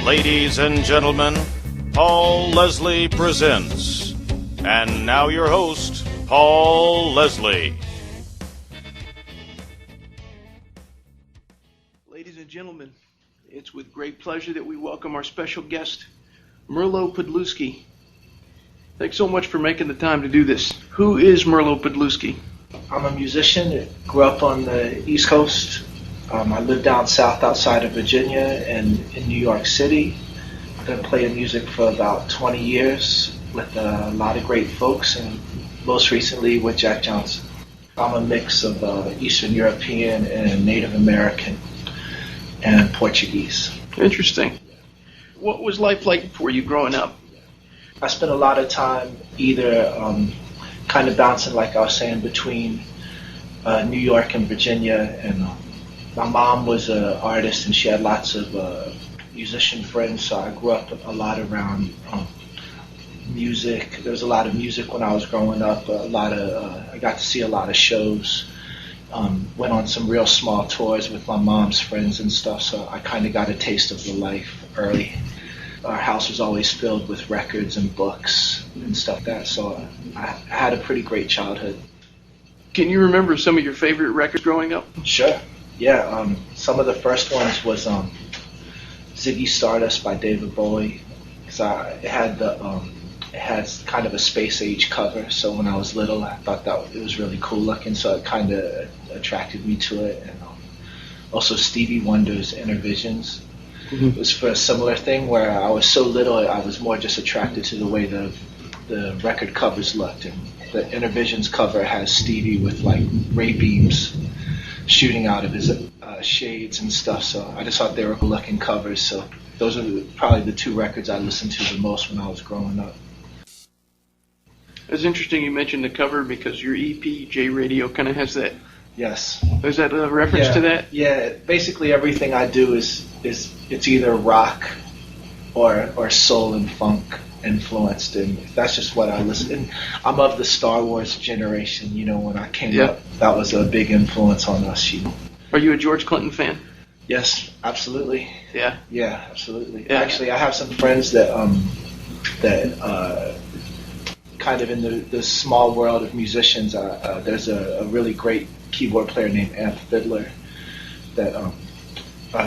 Ladies and gentlemen, Paul Leslie presents. And now your host, Paul Leslie. Ladies and gentlemen, it's with great pleasure that we welcome our special guest, Merlo Podlewski. Thanks so much for making the time to do this. Who is Merlo Podlewski? I'm a musician that grew up on the East Coast. I live down south outside of Virginia and in New York City. I've been playing music for about 20 years with a lot of great folks, and most recently with Jack Johnson. I'm a mix of Eastern European and Native American and Portuguese. Interesting. What was life like for you growing up? I spent a lot of time either kind of bouncing, like I was saying, between New York and Virginia, and my mom was an artist and she had lots of musician friends, so I grew up a lot around music. There was a lot of music when I was growing up. I got to see a lot of shows. Went on some real small tours with my mom's friends and stuff, so I kind of got a taste of the life early. Our house was always filled with records and books and stuff like that, so I had a pretty great childhood. Can you remember some of your favorite records growing up? Sure. Yeah, some of the first ones was Ziggy Stardust by David Bowie, because it had kind of a space age cover. So when I was little, I thought that it was really cool looking, so it kind of attracted me to it. And also Stevie Wonder's Inner Visions. Mm-hmm. It was for a similar thing where I was so little, I was more just attracted to the way the record covers looked. And the Inner Visions cover has Stevie with like ray beams shooting out of his shades and stuff, so I just thought they were cool looking covers. So those are probably the two records I listened to the most when I was growing up. It's interesting you mentioned the cover because your EP, J Radio, kind of has that. Yes. Is that a reference to that? Yeah, basically everything I do is it's either rock or soul and funk influenced, and that's just what I listen. And I'm of the Star Wars generation, when I came up, that was a big influence on us, Are you a George Clinton fan? Yes, absolutely. Yeah? Yeah, absolutely. Yeah. Actually, I have some friends that kind of in the small world of musicians, there's a really great keyboard player named Amp Fiddler that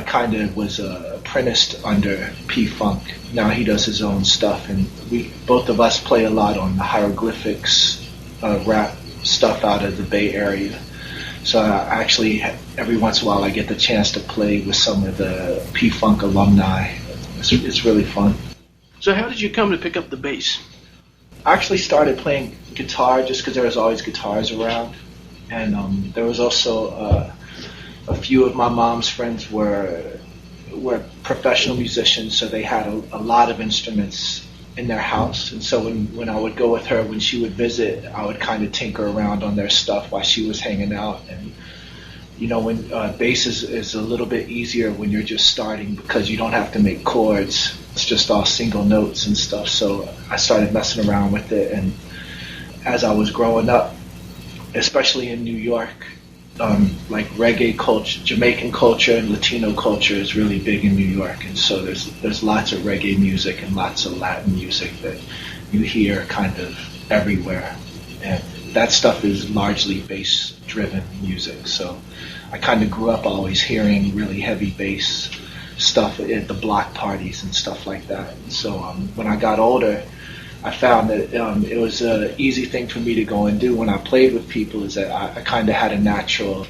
kind of was apprenticed under P-Funk. Now he does his own stuff, and both of us play a lot on the hieroglyphics rap stuff out of the Bay Area. So I actually, every once in a while, I get the chance to play with some of the P-Funk alumni. It's really fun. So how did you come to pick up the bass? I actually started playing guitar just because there was always guitars around, and there was also a few of my mom's friends were professional musicians, so they had a lot of instruments in their house. And so when I would go with her, when she would visit, I would kind of tinker around on their stuff while she was hanging out. And when bass is a little bit easier when you're just starting because you don't have to make chords. It's just all single notes and stuff. So I started messing around with it, and as I was growing up, especially in New York, like reggae culture, Jamaican culture, and Latino culture is really big in New York, and so there's lots of reggae music and lots of Latin music that you hear kind of everywhere, and that stuff is largely bass-driven music. So I kind of grew up always hearing really heavy bass stuff at the block parties and stuff like that. And so when I got older, I found that it was an easy thing for me to go and do when I played with people, is that I kind of had a natural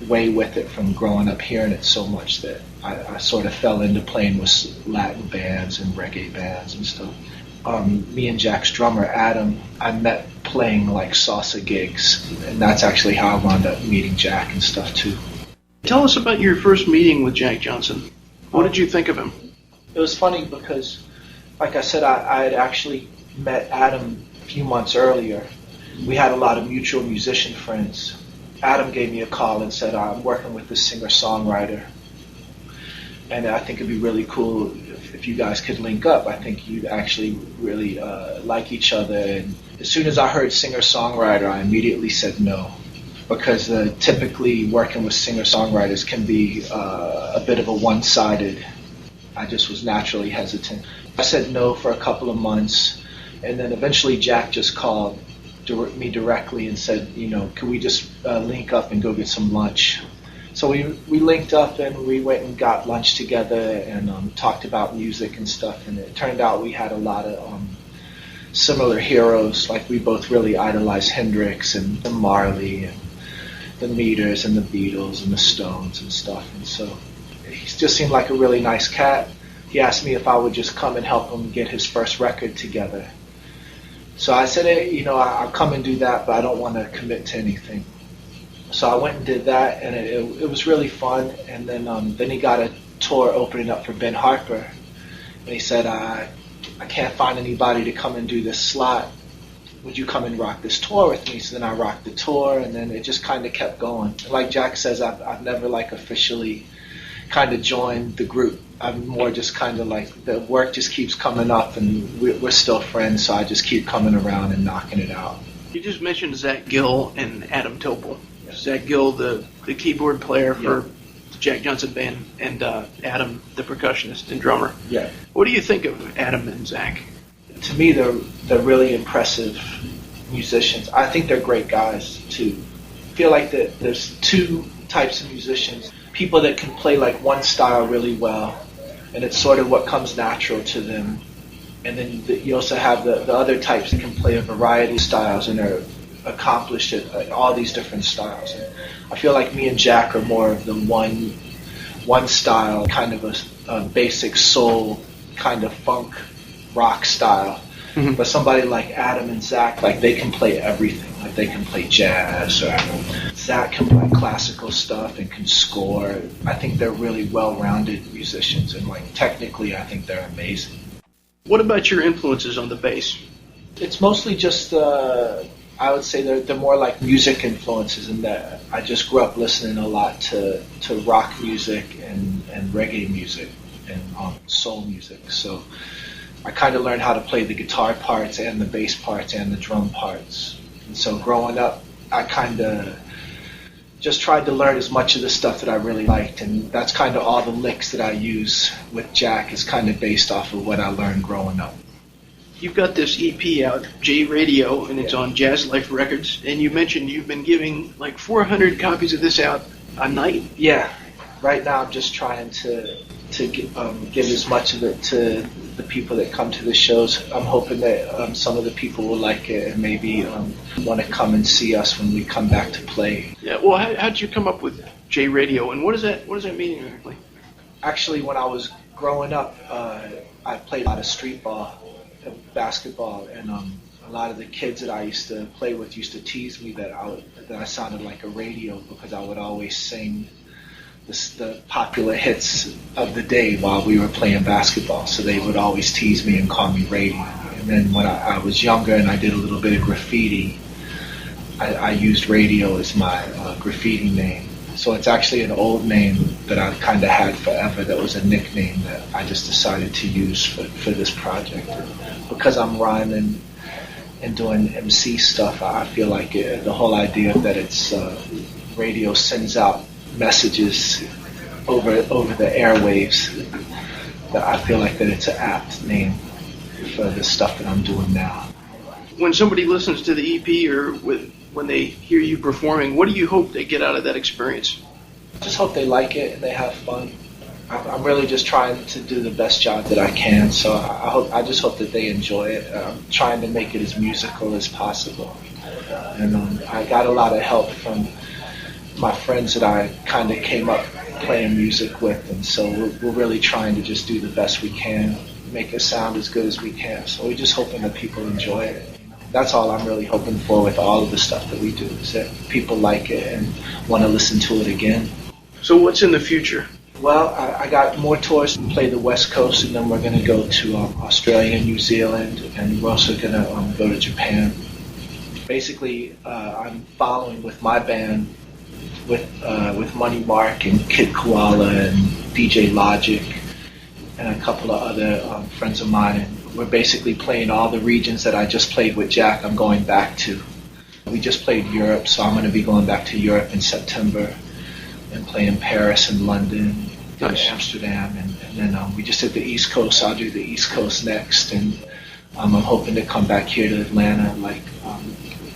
way with it from growing up hearing it so much that I sort of fell into playing with Latin bands and reggae bands and stuff. Me and Jack's drummer, Adam, I met playing like salsa gigs, and that's actually how I wound up meeting Jack and stuff too. Tell us about your first meeting with Jack Johnson. What did you think of him? It was funny because, like I said, I had actually met Adam a few months earlier. We had a lot of mutual musician friends. Adam gave me a call and said, I'm working with this singer-songwriter, and I think it'd be really cool if you guys could link up. I think you'd actually really like each other. And as soon as I heard singer-songwriter, I immediately said no, because typically working with singer-songwriters can be a bit of a one-sided I just was naturally hesitant. I said no for a couple of months, and then eventually Jack just called me directly and said, could we just link up and go get some lunch? So we linked up and we went and got lunch together and talked about music and stuff. And it turned out we had a lot of similar heroes. Like we both really idolized Hendrix and Marley and the Meters and the Beatles and the Stones and stuff. And so he just seemed like a really nice cat. He asked me if I would just come and help him get his first record together. So I said, hey, I'll come and do that, but I don't want to commit to anything. So I went and did that, and it was really fun. And then he got a tour opening up for Ben Harper, and he said, I can't find anybody to come and do this slot. Would you come and rock this tour with me? So then I rocked the tour, and then it just kind of kept going. Like Jack says, I've never officially kind of joined the group. I'm more just kind of like the work just keeps coming up, and we're still friends, so I just keep coming around and knocking it out. You just mentioned Zach Gill and Adam Topol. Zach Gill, the keyboard player for the Jack Johnson Band, and Adam, the percussionist and drummer. Yeah. What do you think of Adam and Zach? To me, they're really impressive musicians. I think they're great guys, too. I feel like that there's two types of musicians. People that can play like one style really well, and it's sort of what comes natural to them. And then you also have the other types that can play a variety of styles, and they're accomplished at all these different styles. And I feel like me and Jack are more of the one style, kind of a basic soul, kind of funk rock style. Mm-hmm. But somebody like Adam and Zach, like they can play everything. Like they can play jazz, or Zach can play classical stuff and can score. I think they're really well-rounded musicians, and like technically I think they're amazing. What about your influences on the bass? It's mostly just I would say they're more like music influences, in that I just grew up listening a lot to rock music and reggae music and soul music. So I kind of learned how to play the guitar parts and the bass parts and the drum parts. And so growing up, I kind of just tried to learn as much of the stuff that I really liked, and that's kind of all the licks that I use with Jack is kind of based off of what I learned growing up. You've got this EP out, J Radio, and it's on Jazz Life Records, and you mentioned you've been giving like 400 copies of this out a night. Yeah, right now I'm just trying to give as much of it to the people that come to the shows. I'm hoping that some of the people will like it and maybe want to come and see us when we come back to play. Yeah, well, how did you come up with J Radio, and what does that mean exactly? Actually, when I was growing up, I played a lot of street ball, basketball, and a lot of the kids that I used to play with used to tease me that I sounded like a radio, because I would always sing the popular hits of the day while we were playing basketball. So they would always tease me and call me radio. And then when I was younger and I did a little bit of graffiti, I used radio as my graffiti name. So it's actually an old name that I kind of had forever that was a nickname that I just decided to use for this project. Because I'm rhyming and doing MC stuff, I feel like the whole idea that it's radio sends out messages over the airwaves, that I feel like that it's an apt name for the stuff that I'm doing now. When somebody listens to the EP or when they hear you performing, what do you hope they get out of that experience? I just hope they like it and they have fun. I'm really just trying to do the best job that I can, so I just hope that they enjoy it. I'm trying to make it as musical as possible. And I got a lot of help from my friends that I kind of came up playing music with, and so we're really trying to just do the best we can, make it sound as good as we can. So we're just hoping that people enjoy it. That's all I'm really hoping for with all of the stuff that we do, is that people like it and want to listen to it again. So what's in the future? Well, I got more tours to play the West Coast, and then we're going to go to Australia and New Zealand, and we're also going to go to Japan. Basically, I'm following with my band with Money Mark and Kid Koala and DJ Logic and a couple of other friends of mine. And we're basically playing all the regions that I just played with Jack. I'm going back to. We just played Europe, so I'm going to be going back to Europe in September and playing Paris and London, Nice. Amsterdam, and then we just did the East Coast. I'll do the East Coast next, and I'm hoping to come back here to Atlanta, like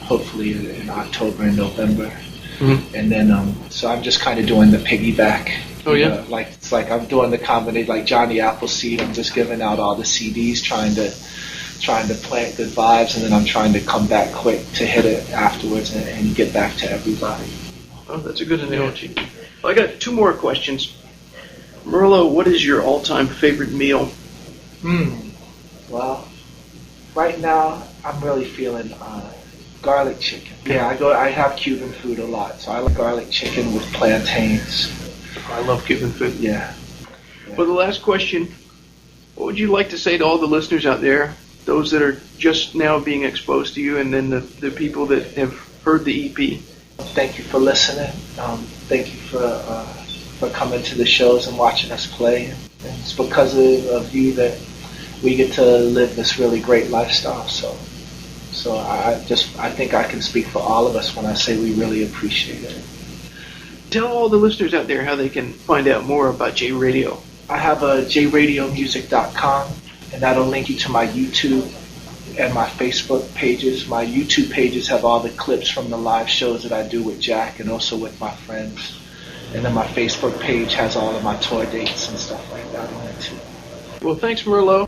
hopefully in October and November. Mm-hmm. And then so I'm just kind of doing the piggyback. Oh yeah. Like it's like I'm doing the combination, like Johnny Appleseed. I'm just giving out all the CDs, trying to plant good vibes, and then I'm trying to come back quick to hit it afterwards and get back to everybody. Oh, that's a good analogy. Well, I got two more questions. Merlo, what is your all-time favorite meal? Well, right now I'm really feeling garlic chicken. Yeah, I have Cuban food a lot, so I like garlic chicken with plantains. I love Cuban food. Yeah. Well, the last question, what would you like to say to all the listeners out there, those that are just now being exposed to you, and then the people that have heard the EP? Thank you for listening. Thank you for coming to the shows and watching us play. And it's because of you that we get to live this really great lifestyle. So I think I can speak for all of us when I say we really appreciate it. Tell all the listeners out there how they can find out more about J Radio. I have a jradiomusic.com, and that'll link you to my YouTube and my Facebook pages. My YouTube pages have all the clips from the live shows that I do with Jack and also with my friends. And then my Facebook page has all of my tour dates and stuff like that on it too. Well, thanks, Merlo.